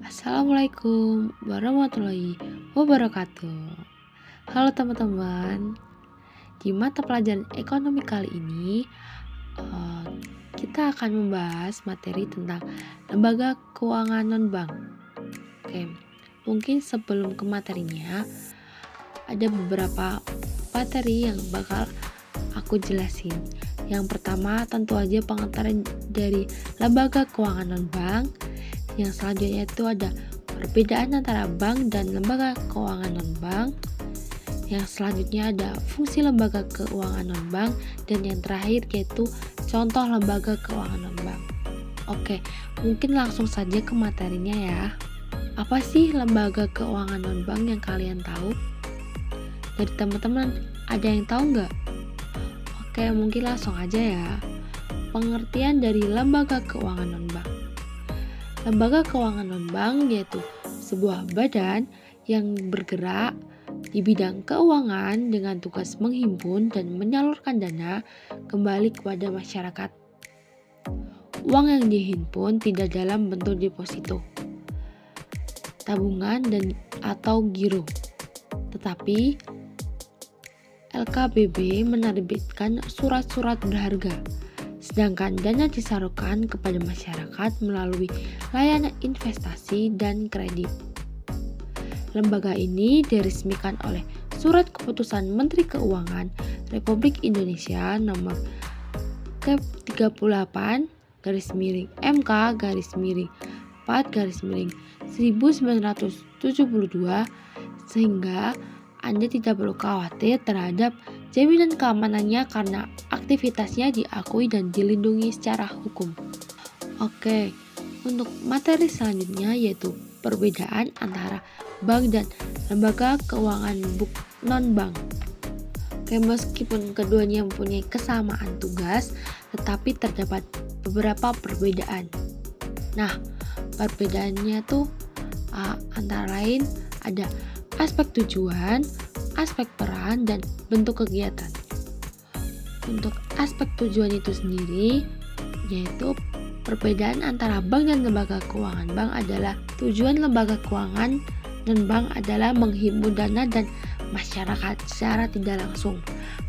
Assalamualaikum warahmatullahi wabarakatuh. Halo teman-teman, di mata pelajaran ekonomi kali ini eh, kita akan membahas materi tentang lembaga keuangan non-bank. Oke, mungkin sebelum ke materinya ada beberapa materi yang bakal aku jelasin. Yang pertama tentu aja pengantaran dari lembaga keuangan non-bank. Yang selanjutnya itu ada perbedaan antara bank dan lembaga keuangan non-bank. Yang selanjutnya ada fungsi lembaga keuangan non-bank. Dan yang terakhir yaitu contoh lembaga keuangan non-bank. Oke, mungkin langsung saja ke materinya ya. Apa sih lembaga keuangan non-bank yang kalian tahu? Dari teman-teman ada yang tahu nggak? Oke, mungkin langsung aja ya. Pengertian dari lembaga keuangan non-bank. Lembaga keuangan non-bank yaitu sebuah badan yang bergerak di bidang keuangan dengan tugas menghimpun dan menyalurkan dana kembali kepada masyarakat. Uang yang dihimpun tidak dalam bentuk deposito, tabungan dan atau giro, tetapi LKBB menerbitkan surat-surat berharga. Sedangkan dana disalurkan kepada masyarakat melalui layanan investasi dan kredit. Lembaga ini diresmikan oleh Surat Keputusan Menteri Keuangan Republik Indonesia nomor Ke38-4-1972 sehingga Anda tidak perlu khawatir terhadap jaminan keamanannya karena aktivitasnya diakui dan dilindungi secara hukum. Oke, untuk materi selanjutnya yaitu perbedaan antara bank dan lembaga keuangan non-bank. Oke, meskipun keduanya mempunyai kesamaan tugas, tetapi terdapat beberapa perbedaan. Nah, perbedaannya tuh antara lain ada aspek tujuan, aspek peran, dan bentuk kegiatan. Untuk aspek tujuan itu sendiri, yaitu perbedaan antara bank dan lembaga keuangan bank adalah tujuan lembaga keuangan dan bank adalah menghimpun dana dan masyarakat secara tidak langsung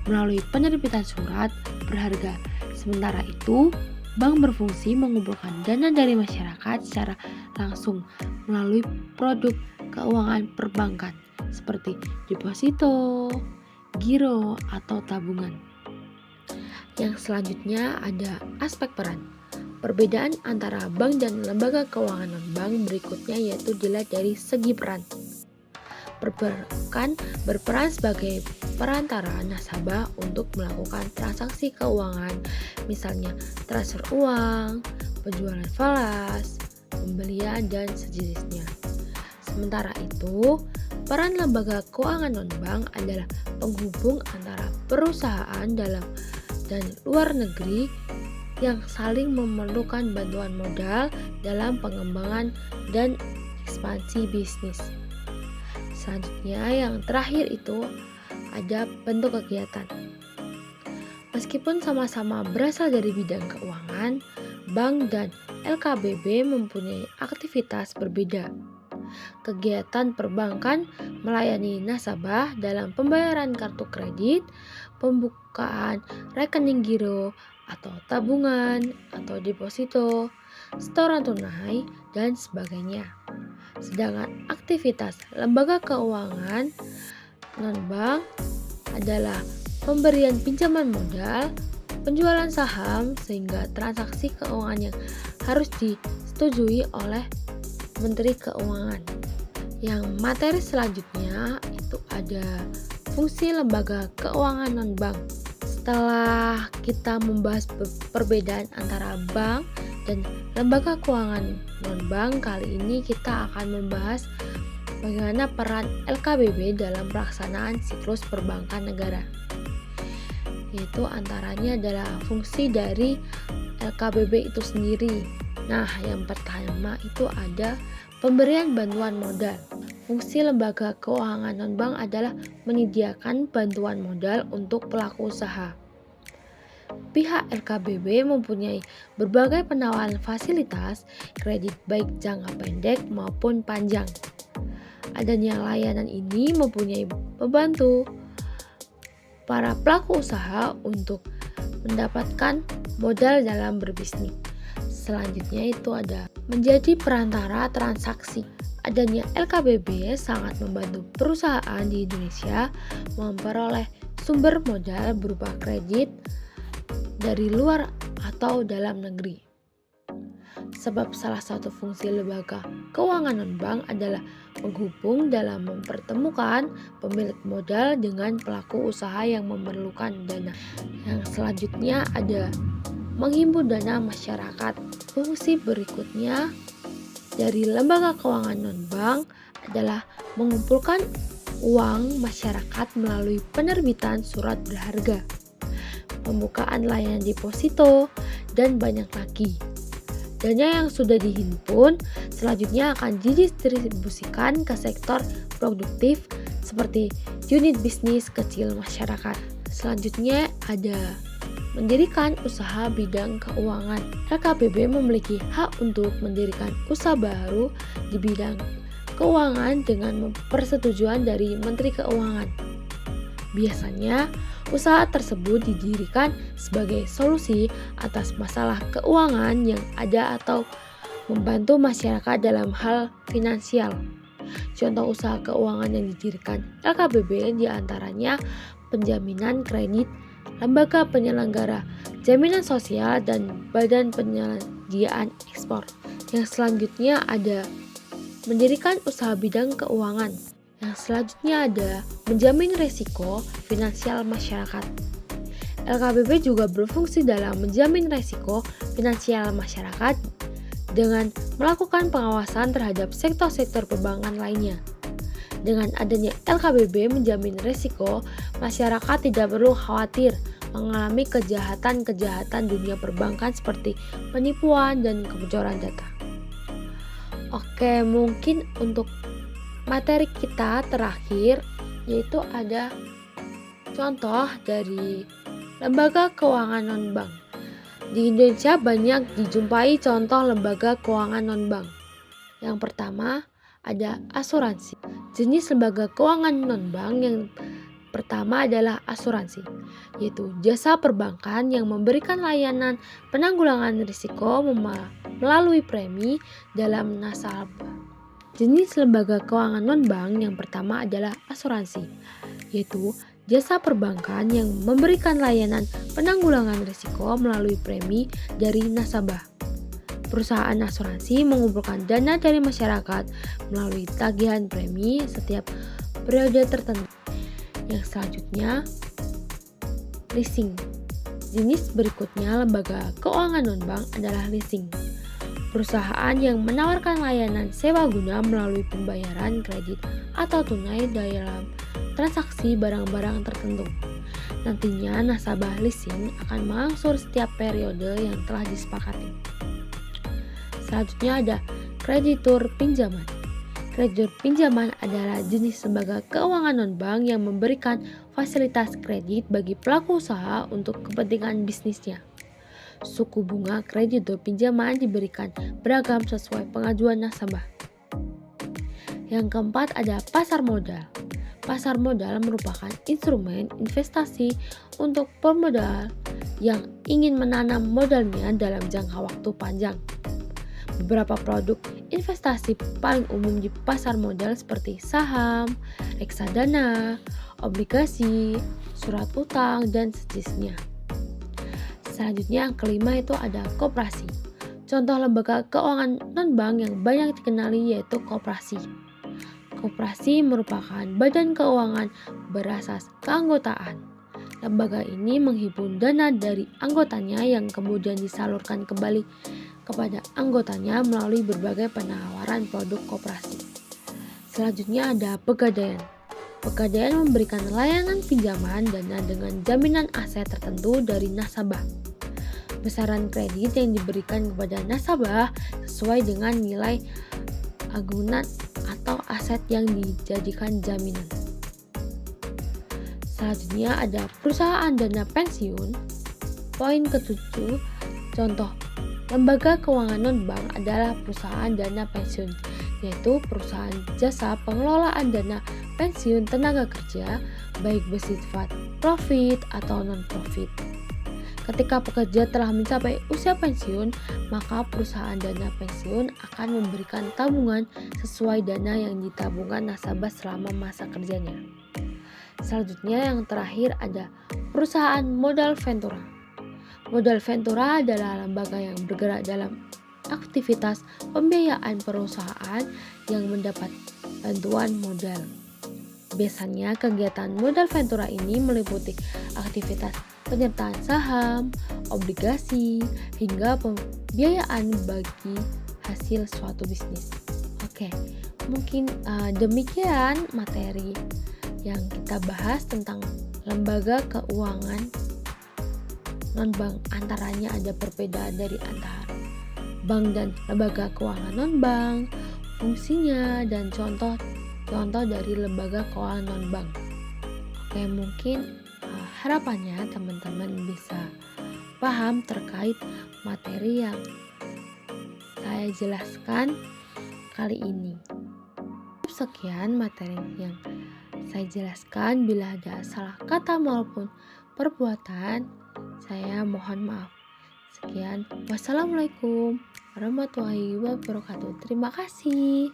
melalui penerbitan surat berharga. Sementara itu, bank berfungsi mengumpulkan dana dari masyarakat secara langsung melalui produk keuangan perbankan seperti deposito, giro, atau tabungan. Yang selanjutnya ada aspek peran. Perbedaan antara bank dan lembaga keuangan non-bank berikutnya yaitu dilihat dari segi peran. Perbankan berperan sebagai perantara nasabah untuk melakukan transaksi keuangan, misalnya transfer uang, penjualan falas, pembelian, dan sejenisnya. Sementara itu, peran lembaga keuangan non-bank adalah penghubung antara perusahaan dalam dan luar negeri yang saling memerlukan bantuan modal dalam pengembangan dan ekspansi bisnis. Selanjutnya yang terakhir itu ada bentuk kegiatan. Meskipun sama-sama berasal dari bidang keuangan, bank dan LKBB mempunyai aktivitas berbeda. Kegiatan perbankan melayani nasabah dalam pembayaran kartu kredit, pembukaan rekening giro atau tabungan atau deposito, setoran tunai, dan sebagainya. Sedangkan aktivitas lembaga keuangan non-bank adalah pemberian pinjaman modal, penjualan saham, sehingga transaksi keuangan yang harus disetujui oleh Menteri Keuangan. Yang materi selanjutnya itu ada fungsi lembaga keuangan non-bank. Setelah kita membahas perbedaan antara bank dan lembaga keuangan non-bank, kali ini kita akan membahas bagaimana peran LKBB dalam pelaksanaan siklus perbankan negara. Yaitu antaranya adalah fungsi dari LKBB itu sendiri. Nah, yang pertama itu ada pemberian bantuan modal. Fungsi lembaga keuangan non-bank adalah menyediakan bantuan modal untuk pelaku usaha. Pihak LKBB mempunyai berbagai penawaran fasilitas kredit baik jangka pendek maupun panjang. Adanya layanan ini mempunyai membantu para pelaku usaha untuk mendapatkan modal dalam berbisnis. Selanjutnya itu ada menjadi perantara transaksi. Adanya LKBB sangat membantu perusahaan di Indonesia memperoleh sumber modal berupa kredit dari luar atau dalam negeri. Sebab salah satu fungsi lembaga keuangan non-bank adalah menghubung dalam mempertemukan pemilik modal dengan pelaku usaha yang memerlukan dana. Yang selanjutnya ada menghimpun dana masyarakat. Fungsi berikutnya dari lembaga keuangan non-bank adalah mengumpulkan uang masyarakat melalui penerbitan surat berharga, pembukaan layanan deposito, dan banyak lagi. Dana yang sudah dihimpun selanjutnya akan didistribusikan ke sektor produktif seperti unit bisnis kecil masyarakat. Selanjutnya ada mendirikan usaha bidang keuangan. LKBB memiliki hak untuk mendirikan usaha baru di bidang keuangan dengan persetujuan dari Menteri Keuangan. Biasanya, usaha tersebut didirikan sebagai solusi atas masalah keuangan yang ada atau membantu masyarakat dalam hal finansial. Contoh usaha keuangan yang didirikan LKBB diantaranya penjaminan kredit, lembaga penyelenggara jaminan sosial, dan badan penyediaan ekspor. Yang selanjutnya ada mendirikan usaha bidang keuangan. Yang selanjutnya ada menjamin resiko finansial masyarakat. LKBB juga berfungsi dalam menjamin resiko finansial masyarakat dengan melakukan pengawasan terhadap sektor-sektor perbankan lainnya. Dengan adanya LKBB menjamin resiko, masyarakat tidak perlu khawatir mengalami kejahatan-kejahatan dunia perbankan seperti penipuan dan kebocoran data. Oke, mungkin untuk materi kita terakhir yaitu ada contoh dari lembaga keuangan non-bank. Di Indonesia banyak dijumpai contoh lembaga keuangan non-bank. Yang pertama ada asuransi. Jenis lembaga keuangan non-bank yang pertama adalah asuransi, yaitu jasa perbankan yang memberikan layanan penanggulangan risiko melalui premi dalam nasabah. Jenis lembaga keuangan non-bank yang pertama adalah asuransi, yaitu jasa perbankan yang memberikan layanan penanggulangan risiko melalui premi dari nasabah. Perusahaan asuransi mengumpulkan dana dari masyarakat melalui tagihan premi setiap periode tertentu. Yang selanjutnya, leasing. Jenis berikutnya lembaga keuangan non-bank adalah leasing. Perusahaan yang menawarkan layanan sewa guna melalui pembayaran kredit atau tunai dalam transaksi barang-barang tertentu. Nantinya nasabah leasing akan mengangsur setiap periode yang telah disepakati. Selanjutnya ada kreditur pinjaman. Kreditur pinjaman adalah jenis lembaga keuangan non-bank yang memberikan fasilitas kredit bagi pelaku usaha untuk kepentingan bisnisnya. Suku bunga kreditur pinjaman diberikan beragam sesuai pengajuan nasabah. Yang keempat ada pasar modal. Pasar modal merupakan instrumen investasi untuk pemodal yang ingin menanam modalnya dalam jangka waktu panjang. Beberapa produk investasi paling umum di pasar modal seperti saham, reksadana, obligasi, surat utang, dan sejenisnya. Selanjutnya yang kelima itu ada koperasi. Contoh lembaga keuangan non-bank yang banyak dikenali yaitu koperasi. Koperasi merupakan badan keuangan berasas keanggotaan. Lembaga ini menghimpun dana dari anggotanya yang kemudian disalurkan kembali kepada anggotanya melalui berbagai penawaran produk koperasi. Selanjutnya ada pegadaian. Pegadaian memberikan layanan pinjaman dana dengan jaminan aset tertentu dari nasabah. Besaran kredit yang diberikan kepada nasabah sesuai dengan nilai agunan atau aset yang dijadikan jaminan. Selanjutnya ada perusahaan dana pensiun. Poin ketujuh, contoh lembaga keuangan non-bank adalah perusahaan dana pensiun, yaitu perusahaan jasa pengelolaan dana pensiun tenaga kerja, baik bersifat profit atau non-profit. Ketika pekerja telah mencapai usia pensiun, maka perusahaan dana pensiun akan memberikan tabungan sesuai dana yang ditabungkan nasabah selama masa kerjanya. Selanjutnya yang terakhir ada perusahaan modal ventura. Modal ventura adalah lembaga yang bergerak dalam aktivitas pembiayaan perusahaan yang mendapat bantuan modal. Biasanya kegiatan modal ventura ini meliputi aktivitas penyertaan saham, obligasi, hingga pembiayaan bagi hasil suatu bisnis. Oke, mungkin demikian materi yang kita bahas tentang lembaga keuangan non-bank. Antaranya ada perbedaan dari antara bank dan lembaga keuangan non-bank, fungsinya, dan contoh dari lembaga keuangan non-bank. Oke, mungkin harapannya teman-teman bisa paham terkait materi yang saya jelaskan kali ini. Sekian materi yang saya jelaskan. Bila ada salah kata maupun perbuatan, saya mohon maaf. Sekian, wassalamualaikum warahmatullahi wabarakatuh. Terima kasih.